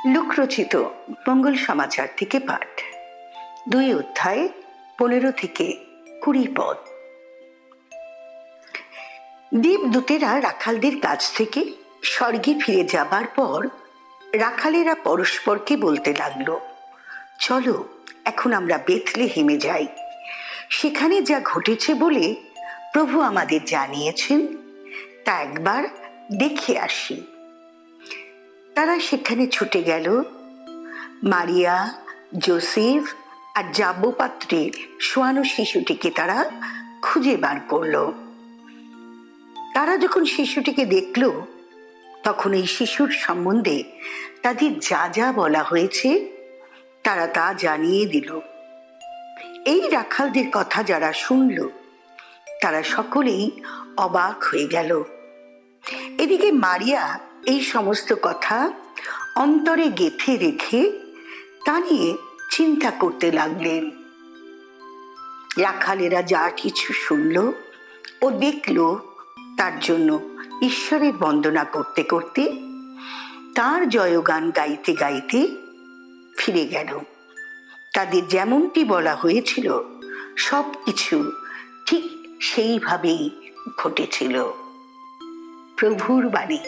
লোকরচিত মঙ্গল সমাচার থেকে পাঠ, 2 অধ্যায়, 15 থেকে 20 পদ। দেবদূতেরা রাখালদের কাছ থেকে স্বর্গে ফিরে যাবার পর রাখালেরা পরস্পরকে বলতে লাগলো, চলো এখন আমরা বেথলেহেমে যাই, সেখানে যা ঘটেছে বলে প্রভু আমাদের জানিয়েছেন তা একবার দেখে আসি। তারা সেখানে ছুটে গেল। মারিয়া, যোসেফ আর জাব্যপাত্রে শোয়ানো শিশুটিকে তারা খুঁজে বার করল। তারা যখন শিশুটিকে দেখল তখন এই শিশুর সম্বন্ধে তাদের যা যা বলা হয়েছে তারা তা জানিয়ে দিল। এই রাখালদের কথা যারা শুনল তারা সকলেই অবাক হয়ে গেল। এদিকে মারিয়া এই সমস্ত কথা অন্তরে গেঁথে রেখে তা নিয়ে চিন্তা করতে লাগলেন। রাখালেরা যা কিছু শুনল ও দেখল তার জন্য ঈশ্বরের বন্দনা করতে করতে, তার জয়গান গাইতে গাইতে ফিরে গেল। তাদের যেমনটি বলা হয়েছিল সব কিছু ঠিক সেইভাবেই ঘটেছিল। প্রভুর বাণী।